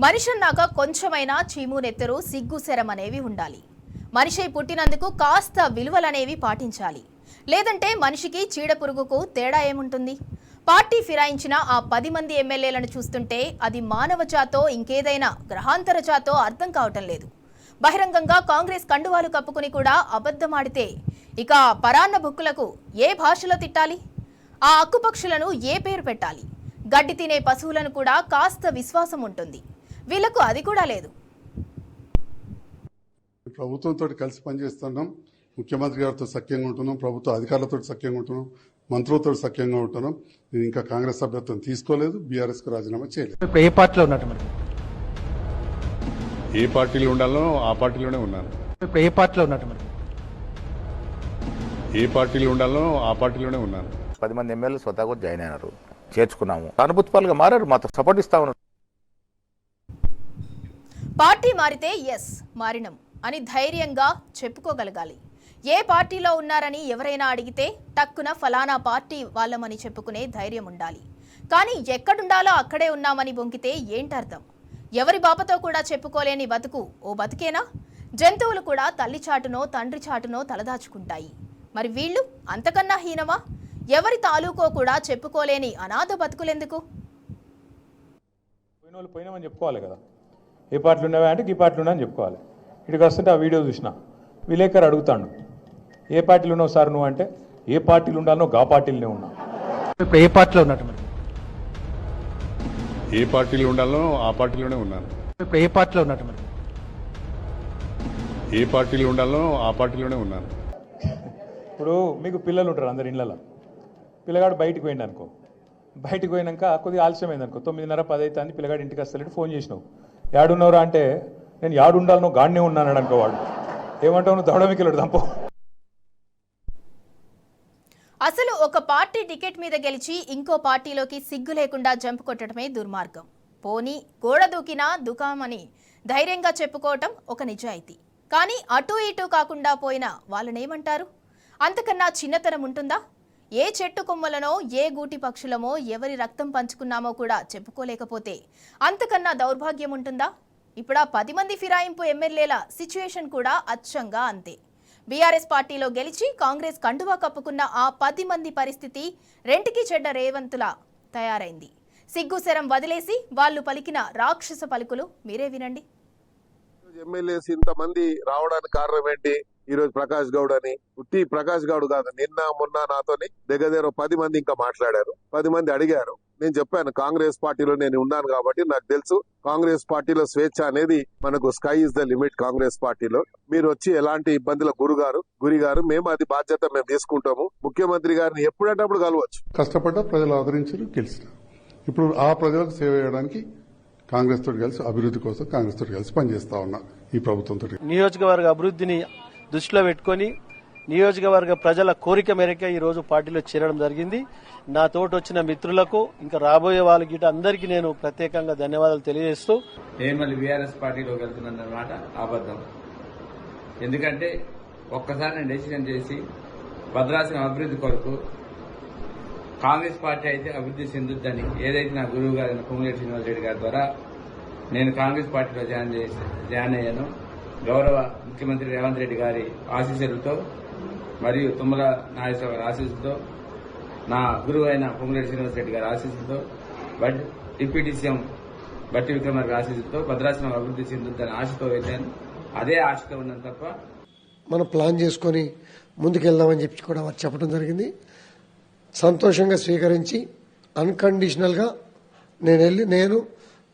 మనిషన్నాక కొంచెమైనా చీము నెత్తరు సిగ్గు శరం అనేవి ఉండాలి. మనిషి పుట్టినందుకు కాస్త విలువలనేవి పాటించాలి. లేదంటే మనిషికి చీడపురుగుకు తేడా ఏముంటుంది? పార్టీ ఫిరాయించిన ఆ 10 మంది ఎమ్మెల్యేలను చూస్తుంటే అది మానవ జాతో ఇంకేదైనా గ్రహాంతర జాతో అర్థం కావటం లేదు. బహిరంగంగా కాంగ్రెస్ కండువాలు కప్పుకుని కూడా అబద్ధమాడితే ఇక పరాన్న బుక్కులకు ఏ భాషలో తిట్టాలి? ఆ అక్కుపక్షులను ఏ పేరు పెట్టాలి? గడ్డి తినే పశువులను కూడా కాస్త విశ్వాసం ఉంటుంది. వీళ్లకు అది కూడా లేదు. ప్రభుత్వంతో కలిసి పనిచేస్తున్నాం, ముఖ్యమంత్రి గారితో సఖ్యంగా ఉంటున్నాం, ప్రభుత్వ అధికారులతో సఖ్యంగా ఉంటున్నాం, మంత్రులతో సఖ్యంగా ఉంటున్నాం. నేను ఇంకా కాంగ్రెస్ సభ్యత్వం తీసుకోలేదు, బీఆర్ఎస్ కు రాజీనామా చేయలేదు. ఏ పార్టీలో ఉన్నట్టు మరి? ఏ పార్టీలో ఉండాలో ఆ పార్టీలోనే ఉన్నాను. ఏ పార్టీలో ఉన్నట్టు మరి? ఏ పార్టీలో ఉండాలో ఆ పార్టీలోనే ఉన్నాను. 10 మంది ఎమ్మెల్యేలు స్వతహాగా జాయిన్ అయినారు, చేర్చుకున్నాము. అనుభూతిపాలుగా మారారు, మాతో సపోర్ట్ ఇస్తా ఉన్నారు. పార్టీ మారితే ఎస్ మారినం అని ధైర్యంగా చెప్పుకోగలగాలి. ఏ పార్టీలో ఉన్నారని ఎవరైనా అడిగితే టక్కున ఫలానా పార్టీ వాళ్ళమని చెప్పుకునే ధైర్యం ఉండాలి. కానీ ఎక్కడుండాలో అక్కడే ఉన్నామని బొంకితే ఏంటర్థం? ఎవరి బాపతో కూడా చెప్పుకోలేని బతుకు ఓ బతుకేనా? జంతువులు కూడా తల్లి చాటునో తండ్రి చాటునో తలదాచుకుంటాయి. మరి వీళ్ళు అంతకన్నా హీనమా? ఎవరి తాలూకో కూడా చెప్పుకోలేని అనాథ బతుకులెందుకు? పోయినామని చెప్పుకోవాలి కదా. ఏ పార్టీలు ఉన్నావా అంటే ఈ పార్టీలు ఉన్నా అని చెప్పుకోవాలి. ఇక్కడికి వస్తుంటే ఆ వీడియో చూసిన విలేకరు అడుగుతాడు, ఏ పార్టీలు ఉన్నావు సార్ నువ్వు అంటే, ఏ పార్టీలు ఉండాలనో గా పార్టీలనే ఉన్నా. ఇప్పుడు ఏ పార్టీలో ఉన్నట్టు మరి? ఏ పార్టీలో ఉండాలో ఆ పార్టీలోనే ఉన్నాను. ఇప్పుడు ఏ పార్టీలో ఉన్నట్టు మరి? ఏ పార్టీలో ఉండాలో ఆ పార్టీలోనే ఉన్నాను. ఇప్పుడు మీకు పిల్లలు ఉంటారు అందరు ఇళ్ళలో. పిల్లగాడు బయటికి పోయింది అనుకో, బయటికి పోయినాక కొద్దిగా ఆలస్యమైంది అనుకో, 9:30 10 అవుతుంది, పిల్లగాడు ఇంటికి వస్తలేడు, ఫోన్ చేసినావు, యాడున్నవరా అంటే నేను యాడు ఉండాలనో గాడినే ఉన్నాను అనుకో. వాడు ఏమంటావు? నువ్వు దవడమికెళ్ళడు దంపో. అసలు ఒక పార్టీ టికెట్ మీద గెలిచి ఇంకో పార్టీలోకి సిగ్గు లేకుండా జంప్ కొట్టడమే దుర్మార్గం. పోనీ గోడ దూకినా దుకామని ధైర్యంగా చెప్పుకోవటం ఒక నిజాయితీ. కానీ అటూ ఇటూ కాకుండా పోయినా వాళ్ళనేమంటారు? అంతకన్నా చిన్నతనం ఉంటుందా? ఏ చెట్టు కొమ్మలనో ఏ గూటి పక్షులమో ఎవరి రక్తం పంచుకున్నామో కూడా చెప్పుకోలేకపోతే అంతకన్నా దౌర్భాగ్యం ఉంటుందా? ఇప్పుడు ఆ 10 మంది ఫిరాయింపు ఎమ్మెల్యేల సిచ్యుయేషన్ కూడా అచ్చంగా అంతే. బీఆర్ఎస్ పార్టీలో గెలిచి కాంగ్రెస్ కండువా కప్పుకున్న ఆ 10 మంది పరిస్థితి రెంటికి చెడ్డ రేవంతులా తయారైంది. సిగ్గుశరం వదిలేసి వాళ్ళు పలికిన రాక్షస పలుకులు మీరే వినండి. ఎమ్మెల్యేస్ ఇంతమంది రావడానికి కారణం ఏంటి? ఈ రోజు ప్రకాష్ గౌడ్ అని, ఉట్టి ప్రకాష్ గౌడ్ కాదు, నిన్న మొన్న నాతోని దగ్గర 10 మంది ఇంకా మాట్లాడారు. 10 మంది అడిగారు. నేను చెప్పాను, కాంగ్రెస్ పార్టీలో నేను ఉన్నాను కాబట్టి నాకు తెలుసు, కాంగ్రెస్ పార్టీలో స్వేచ్ఛ అనేది మనకు sky is the limit. Congress పార్టీలో మీరు వచ్చి ఎలాంటి ఇబ్బందుల గురి గారు మేము అది బాధ్యత మేము తీసుకుంటాము. ముఖ్యమంత్రి గారిని ఎప్పుడంటప్పుడు కలవచ్చు. కష్టపడ్డ ప్రజలు ఆదరించారు, గెలిచిన. ఇప్పుడు ఆ ప్రజలకు సేవ చేయడానికి కాంగ్రెస్ తోటి కలిసి అభివృద్ధి కోసం కాంగ్రెస్ తోటి కలిసి పనిచేస్తా ఉన్నా. ఈ ప్రభుత్వంతో నియోజకవర్గ అభివృద్ధిని దృష్టిలో పెట్టుకొని నియోజకవర్గ ప్రజల కోరిక మేరకే ఈ రోజు పార్టీలో చేరడం జరిగింది. నా తోటి వచ్చిన మిత్రులకు, ఇంకా రాబోయే వాళ్ళకి అందరికీ నేను ప్రత్యేకంగా ధన్యవాదాలు తెలియజేస్తూ, నేను మళ్ళీ బీఆర్ఎస్ పార్టీలోకి వెళ్తున్నానన్నమాట అబద్దం. ఎందుకంటే ఒక్కసారి నేను డెసిషన్ చేసి భద్రాచలం అభివృద్ధి కొరకు కాంగ్రెస్ పార్టీ అయితే అభివృద్ధి చెందుద్దని ఏదైతే నా గురువు గారు పొంగులేటి శ్రీనివాస్ రెడ్డి గారి ద్వారా నేను కాంగ్రెస్ పార్టీలో జాయిన్ అయ్యాను. గౌరవ ముఖ్యమంత్రి రేవంత్ రెడ్డి గారి ఆశీస్సులతో మరియు తుమ్మల నాగేశ్వర గారి ఆశీస్సులతో, నా గురువు అయిన పొంగులేటి శ్రీనివాస్ రెడ్డి గారి ఆశీస్సులతో, డిప్యూటీ సీఎం బట్టి విక్రమార్క గారి ఆశీస్సులతో భద్రాచలం అభివృద్ధి చెందుద్దని ఆశతో వచ్చాను. అదే ఆశతో ఉన్నాను తప్ప మనం ప్లాన్ చేసుకుని ముందుకెళ్దామని చెప్పి కూడా వారు చెప్పడం జరిగింది. సంతోషంగా స్వీకరించి అన్కండిషనల్ గా నేను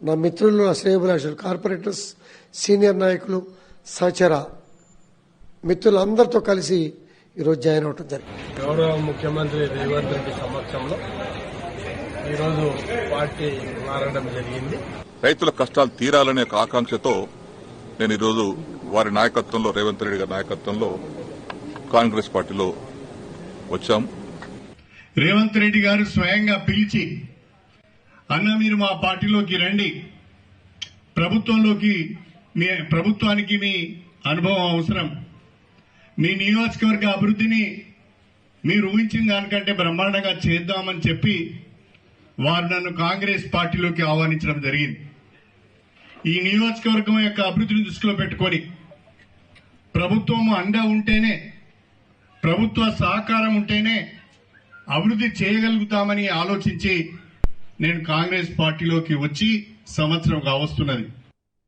నా మిత్రులు, నా శ్రేయభిలాషులు, కార్పొరేటర్స్, సీనియర్ నాయకులు, సహచర మిత్రులందరితో కలిసి ఈరోజు జాయిన్ అవడం జరిగింది. గౌరవ ముఖ్యమంత్రి రేవంత్ రెడ్డి సమక్షంలో ఈరోజు పార్టీ మారడం జరిగింది. రైతుల కష్టాలు తీరాలనే ఆకాంక్షతో నేను ఈరోజు వారి నాయకత్వంలో, రేవంత్ రెడ్డి గారి నాయకత్వంలో కాంగ్రెస్ పార్టీలో వచ్చాం. రేవంత్ రెడ్డి గారు స్వయంగా పిలిచి, అన్న మీరు మా పార్టీలోకి రండి, ప్రభుత్వానికి మీ అనుభవం అవసరం, మీ నియోజకవర్గ అభివృద్ధిని మీరు ఊహించిన దానికంటే బ్రహ్మాండంగా చేద్దామని చెప్పి వారు నన్ను కాంగ్రెస్ పార్టీలోకి ఆహ్వానించడం జరిగింది. ఈ నియోజకవర్గం యొక్క అభివృద్ధిని దృష్టిలో పెట్టుకొని ప్రభుత్వం అండ ఉంటేనే, ప్రభుత్వ సహకారం ఉంటేనే అభివృద్ధి చేయగలుగుతామని ఆలోచించి నేను కాంగ్రెస్ పార్టీలోకి వచ్చి సంవత్సరం కావస్తున్నది.